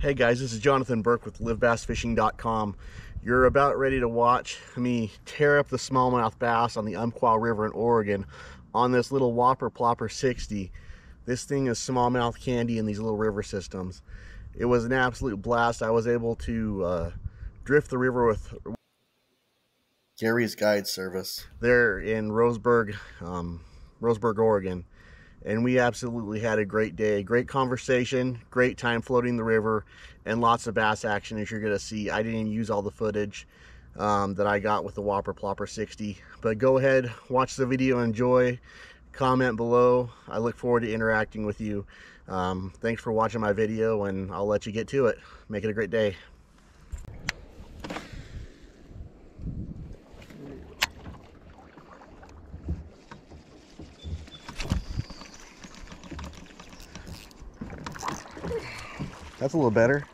Hey guys, this is Jonathan Burke with livebassfishing.com. You're about ready to watch me tear up the smallmouth bass on the Umpqua River in Oregon on this little Whopper Plopper 60. This thing is smallmouth candy in these little river systems. It was an absolute blast. I was able to drift the river with Gary's Guide Service. They're in Roseburg, Oregon. And we absolutely had a great day, great conversation, great time floating the river, and lots of bass action as you're gonna see. I didn't even use all the footage that I got with the Whopper Plopper 60, but go ahead, watch the video, enjoy, comment below. I look forward to interacting with you. Thanks for watching my video, and I'll let you get to it. Make it a great day. That's a little better.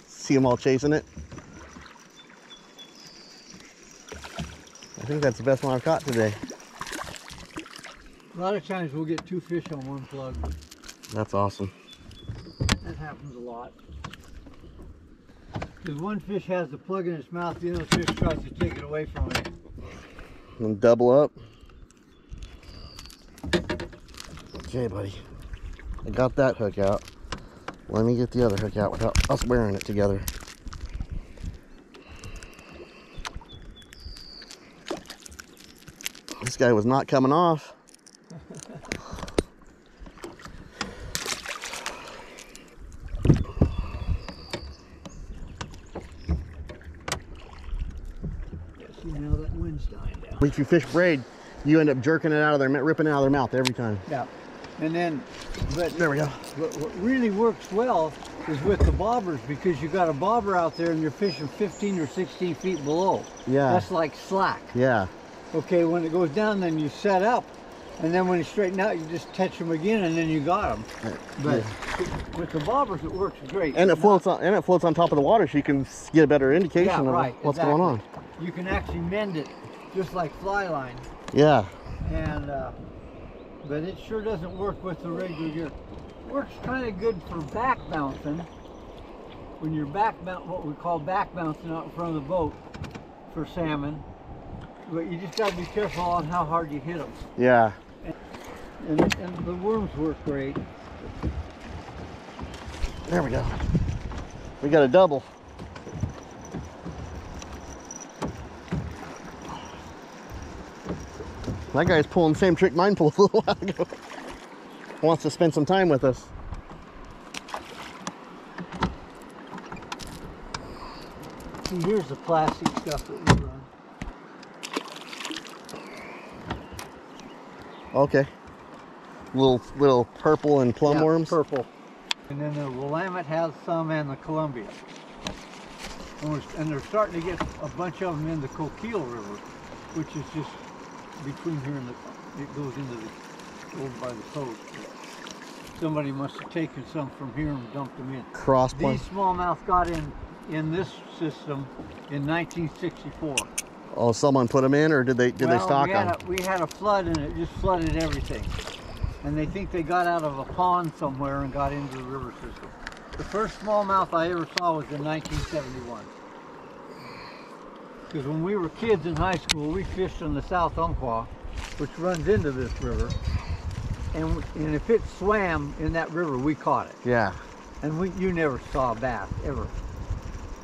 See them all chasing it. I think that's the best one I've caught today. A lot of times we'll get two fish on one plug. That's awesome. That happens a lot. Because one fish has the plug in its mouth, the other fish tries to take it away from it. And double up. Okay, buddy. I got that hook out. Let me get the other hook out without us wearing it together. This guy was not coming off. See, now that wind's dying down. If you fish braid, you end up jerking it out of their, ripping it out of their mouth every time. Yeah. And then, but there we go. What really works well is with the bobbers, because you got a bobber out there and you're fishing 15 or 16 feet below. Yeah. That's like slack. Yeah. Okay, when it goes down, then you set up, and then when you straighten out, you just touch them again, and then you got them. But yeah, with the bobbers, it works great. And it floats on. And it floats on top of the water, so you can get a better indication of what's going on. You can actually mend it just like fly line. Yeah. And but it sure doesn't work with the regular gear. Works kind of good for back bouncing. When you're what we call back bouncing out in front of the boat for salmon. But you just got to be careful on how hard you hit them. Yeah. And the worms work great. There we go. We got a double. That guy's pulling the same trick mine pulled a little while ago. Wants to spend some time with us. See, here's the plastic stuff that we run. Okay. Little purple and plum worms. Purple. And then the Willamette has some, and the Columbia. And they're starting to get a bunch of them in the Coquille River, which is just between here and it goes into the, over by the coast. Somebody must have taken some from here and dumped them in. Cross plane. These smallmouth got in this system in 1964. Oh, someone put them in, or did they stock them? We had a flood, and it just flooded everything. And they think they got out of a pond somewhere and got into the river system. The first smallmouth I ever saw was in 1971. Because when we were kids in high school, we fished on the South Umpqua, which runs into this river. And if it swam in that river, we caught it. Yeah. And you never saw a bass, ever.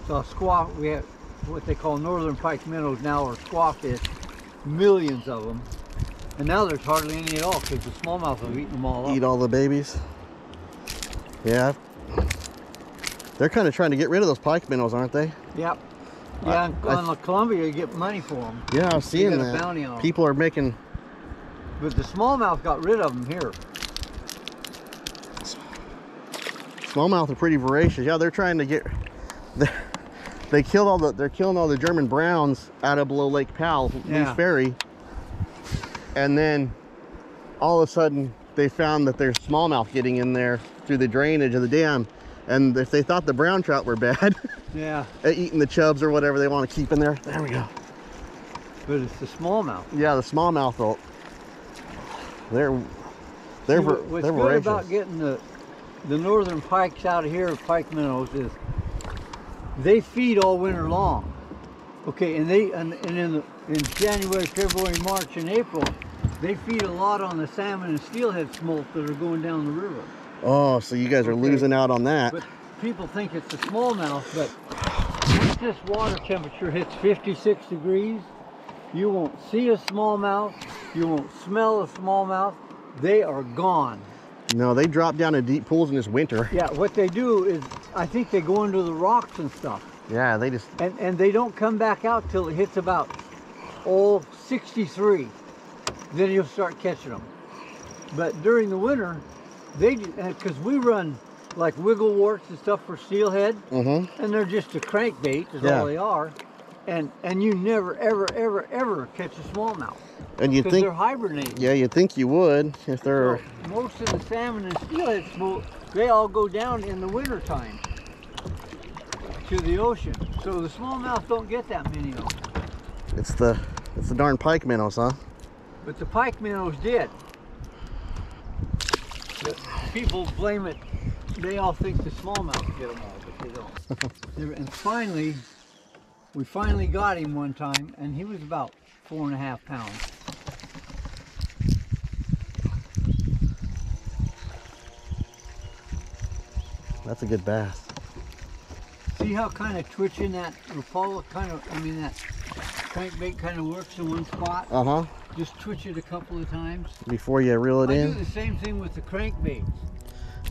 So squaw, we had what they call northern pike minnows now, or squaw fish, millions of them. And now there's hardly any at all, because the smallmouth have eaten them all up. Eat all the babies. Yeah. They're kind of trying to get rid of those pike minnows, aren't they? Yep. Yeah, on the Columbia, you get money for them. Yeah, I was seeing that. You get a bounty on them. People are making... But the smallmouth got rid of them here. Smallmouth are pretty voracious. Yeah, they're trying to get... They're killing all the German browns out of below Lake Powell, Lee's Ferry. And then all of a sudden they found that there's smallmouth getting in there through the drainage of the dam. And if they thought the brown trout were bad, yeah, eating the chubs or whatever they want to keep in there. There we go. But it's the smallmouth. Yeah, the smallmouth. They're What's good voracious. about getting the the northern pikes out here, pike minnows, is they feed all winter long. Okay, and in January, February, March, and April, they feed a lot on the salmon and steelhead smolt that are going down the river. Oh, so you guys are losing out on that. But people think it's a smallmouth, but once this water temperature hits 56 degrees, you won't see a smallmouth, you won't smell a smallmouth, they are gone. No, they drop down in deep pools in this winter. Yeah, what they do is, I think they go into the rocks and stuff. Yeah, they just... And they don't come back out till it hits about, 63. Then you'll start catching them. But during the winter, because we run like wiggle warts and stuff for steelhead, and they're just a crankbait is all they are. And you never, ever catch a smallmouth. And you think they're hibernating. Yeah, you'd think you would if they're... So most of the salmon and steelhead smolt, they all go down in the winter time to the ocean. So the smallmouth don't get that many of them. It's the darn pike minnows, huh? But the pike minnows did. The people blame it. They all think the smallmouth get them all, but they don't. And finally, we finally got him one time, and he was about 4.5 pounds. That's a good bass. See how kind of twitching that Rapala that crankbait kind of works in one spot? Uh-huh. Just twitch it a couple of times. Before you reel it in? I do the same thing with the crankbaits.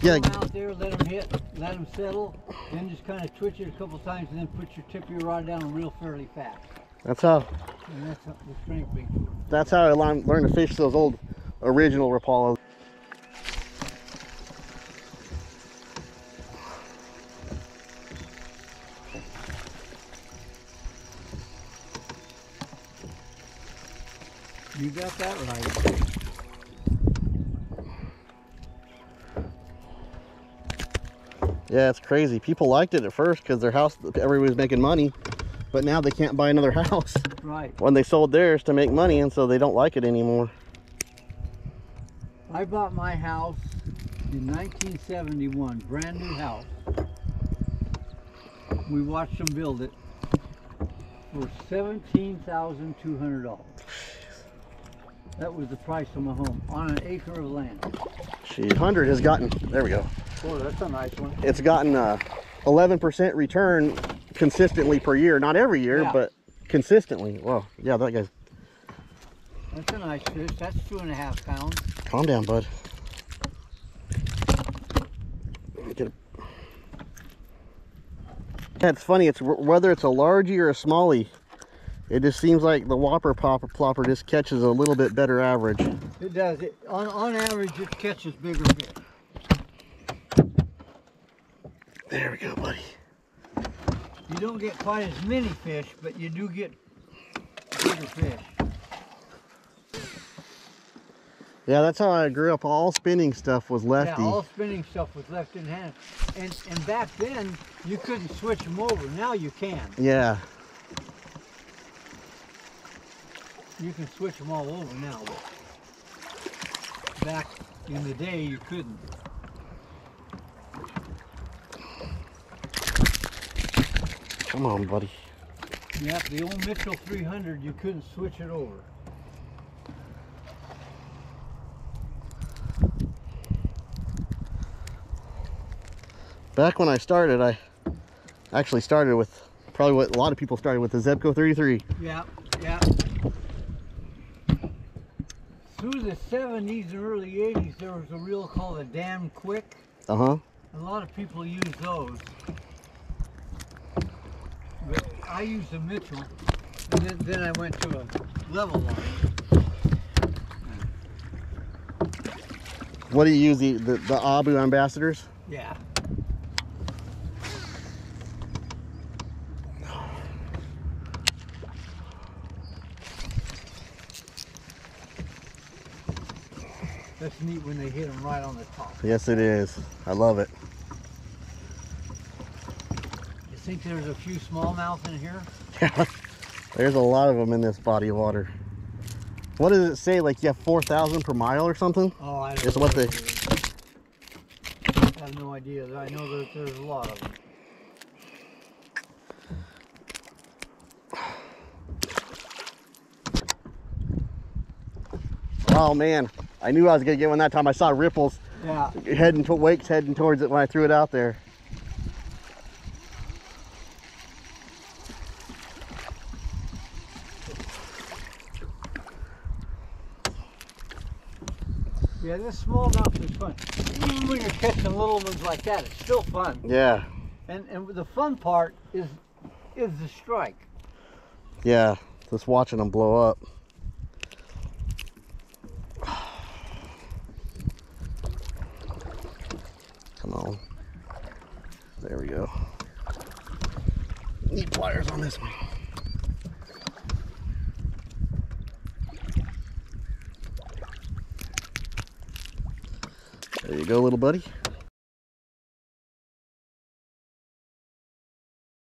Yeah. Go out there, let them hit, let them settle, then just kind of twitch it a couple times and then put your tip of your rod down real fairly fast. That's how... And that's how the crankbait works. That's how I learned to fish those old original Rapalas. You got that right. Yeah, it's crazy. People liked it at first because their house, everybody was making money, but now they can't buy another house. Right. When they sold theirs to make money, and so they don't like it anymore. I bought my house in 1971, brand new house. We watched them build it for $17,200. That was the price of my home on an acre of land. Gee, 100 has gotten, there we go. Oh, that's a nice one. It's gotten 11% return consistently per year. Not every year, but consistently. Well, yeah, that guy's... That's a nice fish. That's 2.5 pounds. Calm down, bud. Get a... Yeah, it's funny. It's whether it's a largie or a smallie. It just seems like the Whopper Plopper just catches a little bit better average. It does. On average, it catches bigger fish. There we go, buddy. You don't get quite as many fish, but you do get bigger fish. Yeah, that's how I grew up. All spinning stuff was lefty. Yeah, all spinning stuff was left in hand. And back then, you couldn't switch them over. Now you can. Yeah. You can switch them all over now. But back in the day, you couldn't. Come on, buddy. Yep, the old Mitchell 300, you couldn't switch it over. Back when I started, I actually started with probably what a lot of people started with, the Zebco 33. Yeah, yeah. Through the 70s and early 80s, there was a reel called a Damn Quick. Uh-huh. A lot of people use those. But I used a Mitchell, and then I went to a level line. What do you use, the Abu Ambassadors? Yeah. That's neat when they hit them right on the top. Yes, it is. I love it. You think there's a few smallmouth in here? Yeah, there's a lot of them in this body of water. What does it say? Like you have 4,000 per mile or something? Oh, I don't It's know. what they... have no idea. I know that there's a lot of them. Oh man, I knew I was gonna get one that time. I saw ripples wakes heading towards it when I threw it out there. Yeah, this smallmouth is fun. Even when you're catching little ones like that, it's still fun. Yeah. And the fun part is the strike. Yeah, just watching them blow up. Come on. There we go. Need pliers on this one. There you go, little buddy.